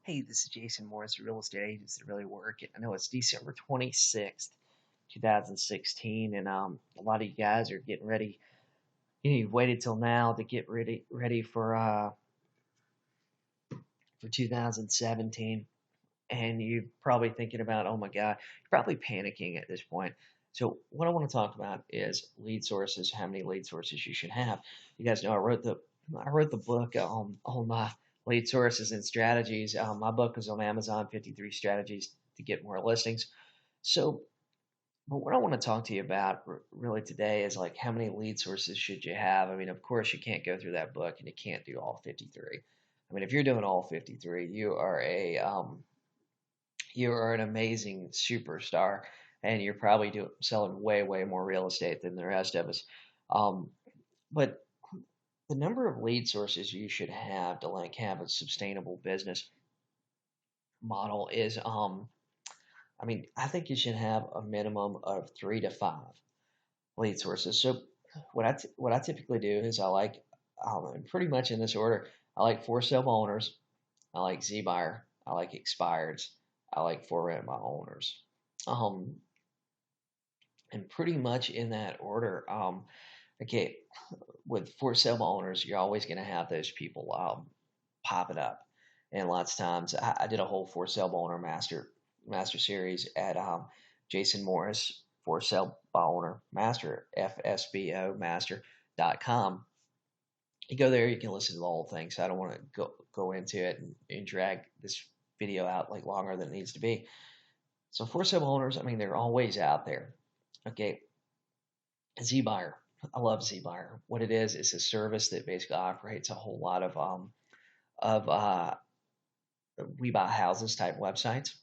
Hey, this is Jason Morris, real estate agents that really work. I know it's December 26th, 2016, and a lot of you guys are getting ready. You've waited till now to get ready for 2017, and you're probably thinking about, oh my God, you're probably panicking at this point. So what I want to talk about is lead sources, how many lead sources you should have. You guys know I wrote the book on my lead sources and strategies. My book is on Amazon, 53 strategies to get more listings. So, but what I want to talk to you about really today is like how many lead sources should you have? I mean, of course, you can't go through that book and you can't do all 53. I mean, if you're doing all 53, you are an amazing superstar, and you're probably selling way more real estate than the rest of us. Um, but the number of lead sources you should have to like have a sustainable business model is, I mean, I think you should have a minimum of 3 to 5 lead sources. So what I typically do is and pretty much in this order, I like for sale owners, I like Z buyer, I like expireds, I like for rent by owners. Um, and pretty much in that order. Okay, with for sale owners, you're always going to have those people popping up, and lots of times I did a whole for sale owner master series at Jason Morris for sale owner master FSBO master.com. You go there, you can listen to the whole thing. So I don't want to go into it and drag this video out like longer than it needs to be. So for sale owners, I mean, they're always out there. Okay, ZBuyer. I love ZBuyer. What it is a service that basically operates a whole lot of we buy houses type websites,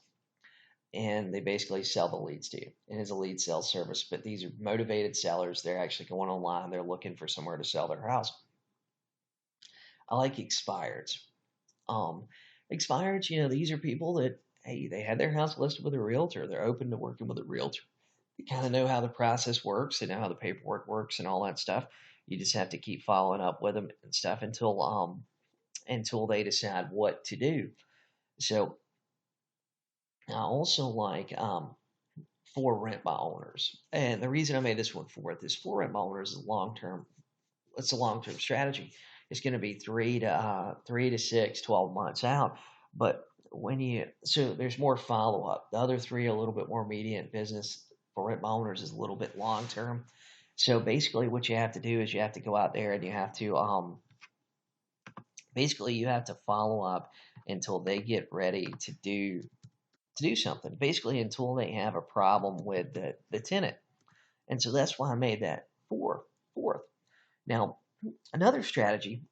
and they basically sell the leads to you. It is a lead sales service, but these are motivated sellers. They're actually going online. They're looking for somewhere to sell their house. I like expireds. Um, Expireds, these are people that, hey, they had their house listed with a realtor. They're open to working with a realtor. They kind of know how the process works. They know how the paperwork works and all that stuff. You just have to keep following up with them and stuff until they decide what to do. So I also like for rent by owners, and the reason I made this one fourth is for rent by owners is long term. It's a long term strategy. It's going to be 3 to 6, 12 months out. But so there's more follow up. The other three are a little bit more immediate. Business for rent by owners is a little bit long term. So basically, what you have to do is you have to go out there and you have to basically you have to follow up until they get ready to do something. Basically, until they have a problem with the tenant. And so that's why I made that fourth. Now, another strategy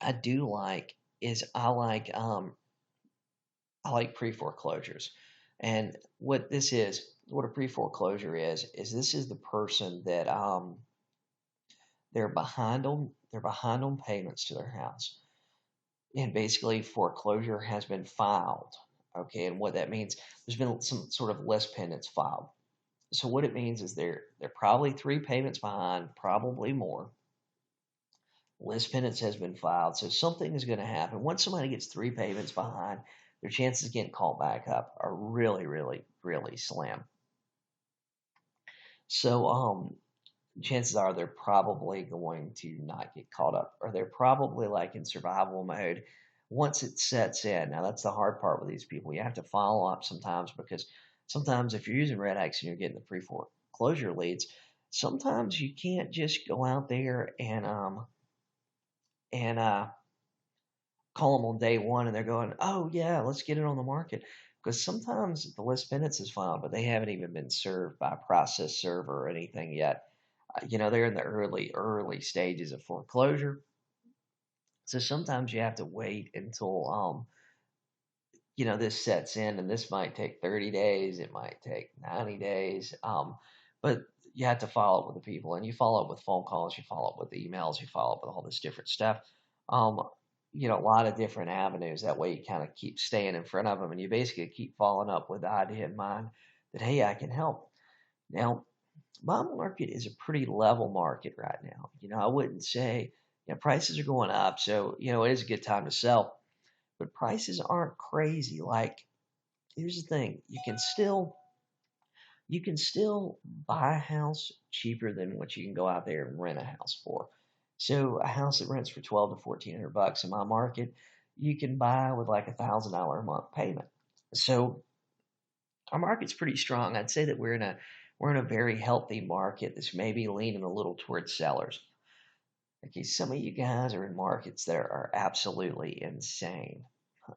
I do like is I like pre-foreclosures. And what a pre-foreclosure is this is the person that they're behind on payments to their house. And basically foreclosure has been filed. Okay, and what that means, there's been some sort of list pendants filed. So what it means is they're probably 3 payments behind, probably more. List pendants has been filed, so something is going to happen. Once somebody gets 3 payments behind, their chances of getting called back up are really slim. So chances are they're probably going to not get caught up, or they're probably like in survival mode once it sets in. Now that's the hard part with these people. You have to follow up sometimes, because sometimes if you're using Red X and you're getting the pre-foreclosure leads, sometimes you can't just go out there and call them on day one and they're going, oh yeah, let's get it on the market. Because sometimes the list pendants is filed, but they haven't even been served by a process server or anything yet. They're in the early stages of foreclosure. So sometimes you have to wait until this sets in, and this might take 30 days, it might take 90 days. But you have to follow up with the people, and you follow up with phone calls, you follow up with emails, you follow up with all this different stuff. Um, a lot of different avenues. That way you kind of keep staying in front of them, and you basically keep following up with the idea in mind that, hey, I can help. Now, my market is a pretty level market right now. I wouldn't say, prices are going up, so, it is a good time to sell. but prices aren't crazy. Like, here's the thing: you can still buy a house cheaper than what you can go out there and rent a house for. So a house that rents for 12 to 1,400 bucks in my market, you can buy with like $1,000 a month payment. So our market's pretty strong. I'd say that we're in a very healthy market that's maybe leaning a little towards sellers. Okay, some of you guys are in markets that are absolutely insane.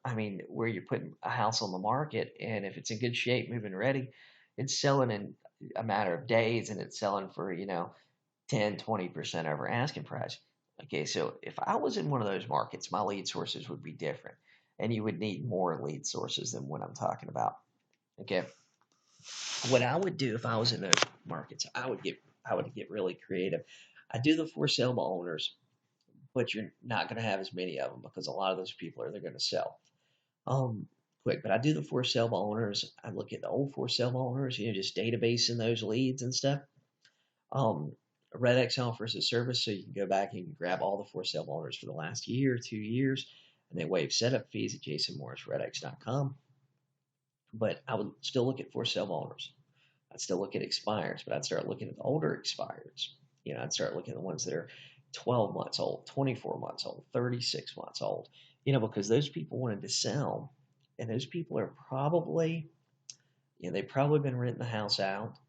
I mean, where you're putting a house on the market, and if it's in good shape, moving ready, it's selling in a matter of days, and it's selling for 10, 20% over asking price. Okay, so if I was in one of those markets, my lead sources would be different, and you would need more lead sources than what I'm talking about. Okay, what I would do if I was in those markets, I would get really creative. I do the for sale by owners, but you're not going to have as many of them because a lot of those people are they're going to sell um quick. But I do the for sale by owners. I look at the old for sale by owners, just databasing those leads and stuff. Um, Redex offers a service so you can go back and you can grab all the for sale by owners for the last year, 2 years, and they waive setup fees at jasonmorrisredex.com. But I would still look at for sale by owners. I'd still look at expires, but I'd start looking at the older expires. I'd start looking at the ones that are 12 months old, 24 months old, 36 months old, because those people wanted to sell. And those people are probably, they've probably been renting the house out.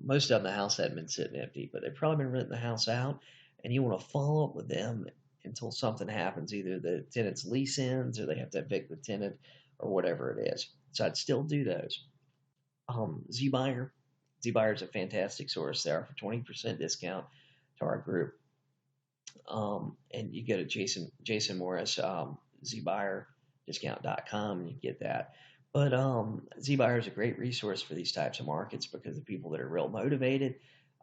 Most of them, the house hadn't been sitting empty, but they've probably been renting the house out. And you want to follow up with them until something happens. Either the tenant's lease ends or they have to evict the tenant or whatever it is. So I'd still do those. ZBuyer. ZBuyer is a fantastic source. They offer 20% discount to our group. And you go to Jason Morris, ZBuyerDiscount.com, and you get that. But ZBuyer is a great resource for these types of markets because the people that are real motivated,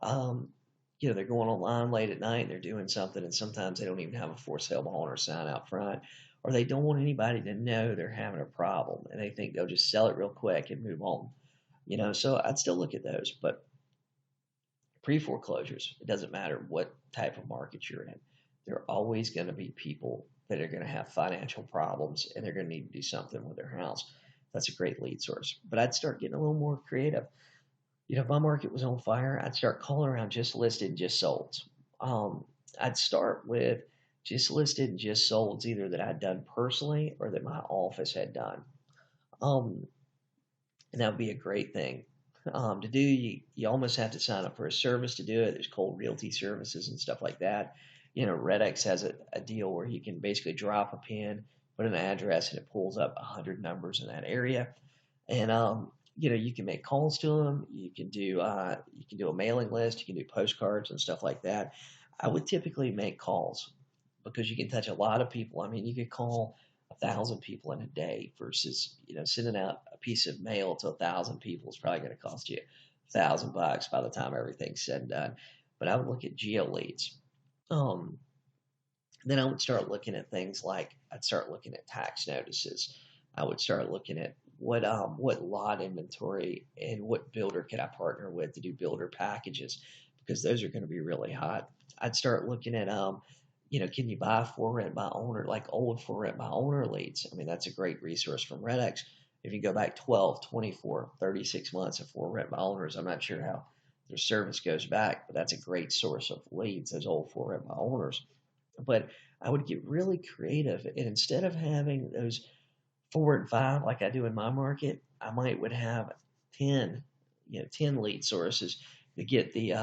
they're going online late at night and they're doing something, and sometimes they don't even have a for sale by owner sign out front, or they don't want anybody to know they're having a problem, and they think they'll just sell it real quick and move on. So I'd still look at those. But pre-foreclosures, it doesn't matter what type of market you're in, there are always going to be people that are going to have financial problems and they're going to need to do something with their house. That's a great lead source. But I'd start getting a little more creative. If my market was on fire, I'd start calling around just listed and just sold. I'd start with just listed and just solds, either that I'd done personally or that my office had done. And that would be a great thing to do. You almost have to sign up for a service to do it. There's cold realty services and stuff like that. Redex has a deal where you can basically drop a pin, put an address, and it pulls up 100 numbers in that area. And you can make calls to them. You can do a mailing list. You can do postcards and stuff like that. I would typically make calls because you can touch a lot of people. I mean, you could call 1,000 people in a day versus sending out a piece of mail to 1,000 people is probably going to cost you $1,000 by the time everything's said and done. But I would look at geo leads. Then I would start looking at things like I'd start looking at tax notices. I would start looking at what lot inventory and what builder could I partner with to do builder packages, because those are going to be really hot. I'd start looking at can you buy for rent by owner, like old for rent by owner leads? I mean, that's a great resource from Redex. If you go back 12, 24, 36 months of for rent by owners, I'm not sure how their service goes back, but that's a great source of leads, those old for rent by owners. But I would get really creative, and instead of having those 4 and 5 like I do in my market, I would have 10, 10 lead sources to get the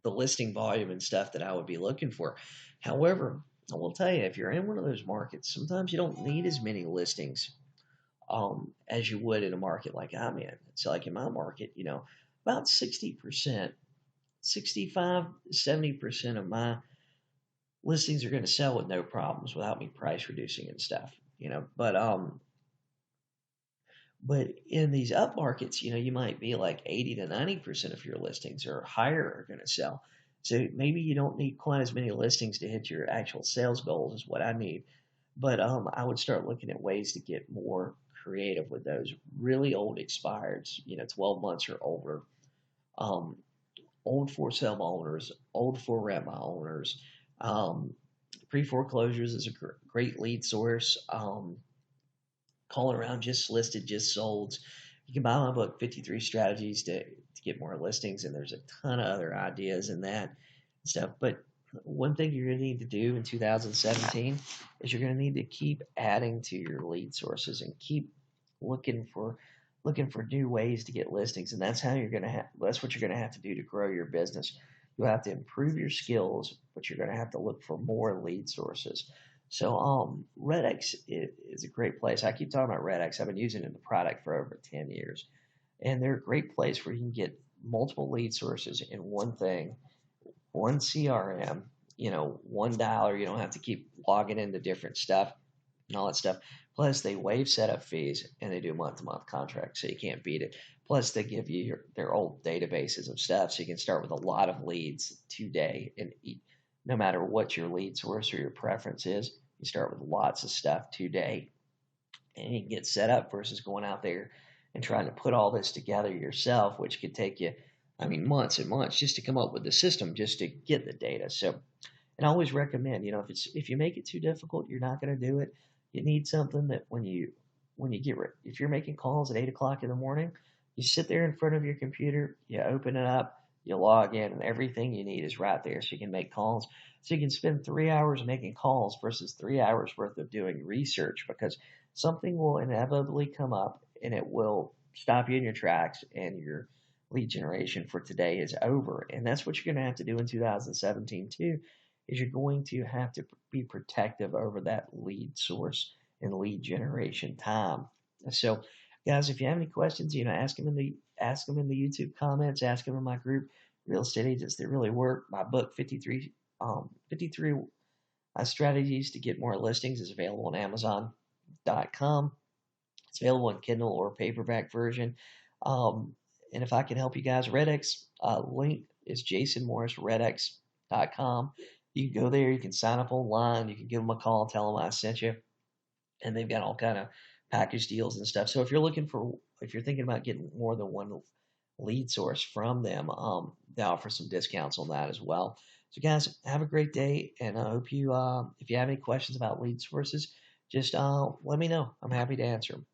listing volume and stuff that I would be looking for. However, I will tell you, if you're in one of those markets, sometimes you don't need as many listings as you would in a market like I'm in. So like in my market, about 60%, 65, 70% of my listings are going to sell with no problems without me price reducing and stuff, but in these up markets, you might be like 80 to 90% of your listings or higher are going to sell. So maybe you don't need quite as many listings to hit your actual sales goals as what I need. But I would start looking at ways to get more creative with those really old expireds, 12 months or older, old for sale owners, old for rent owners, Pre-Foreclosures is a great lead source. Call around, just listed, just sold. You can buy my book, 53 Strategies to get more listings, and there's a ton of other ideas in that stuff. But one thing you're going to need to do in 2017 is you're going to need to keep adding to your lead sources and keep looking for new ways to get listings, and that's how you're going to have that's what you're going to have to do to grow your business. You'll have to improve your skills, but you're going to have to look for more lead sources. So Redx is a great place. I keep talking about Redx. I've been using the product for over 10 years. And they're a great place where you can get multiple lead sources in one thing, one CRM, one dialer. You don't have to keep logging into different stuff and all that stuff. Plus, they waive setup fees and they do month-to-month contracts, so you can't beat it. Plus, they give you their old databases of stuff, so you can start with a lot of leads today. And no matter what your lead source or your preference is, you start with lots of stuff today, and you can get set up versus going out there and trying to put all this together yourself, which could take you, months and months just to come up with the system, just to get the data. So, and I always recommend, if you make it too difficult, you're not going to do it. You need something that if you're making calls at 8 o'clock in the morning, you sit there in front of your computer, you open it up, you log in, and everything you need is right there, so you can make calls. So you can spend 3 hours making calls versus 3 hours worth of doing research, because something will inevitably come up and it will stop you in your tracks, and your lead generation for today is over. And that's what you're going to have to do in 2017 too, is you're going to have to be protective over that lead source and lead generation time. So, guys, if you have any questions, ask them in the YouTube comments, ask them in my group, Real Estate Agents That Really Work. My book, 53 Strategies to Get More Listings, is available on Amazon.com. It's available in Kindle or paperback version. And if I can help you guys, Redx link is jasonmorrisredx.com. You can go there, you can sign up online, you can give them a call, tell them I sent you, and they've got all kind of package deals and stuff. So if you're thinking about getting more than one lead source from them, they offer some discounts on that as well. So guys, have a great day, and I hope you, if you have any questions about lead sources, just let me know. I'm happy to answer them.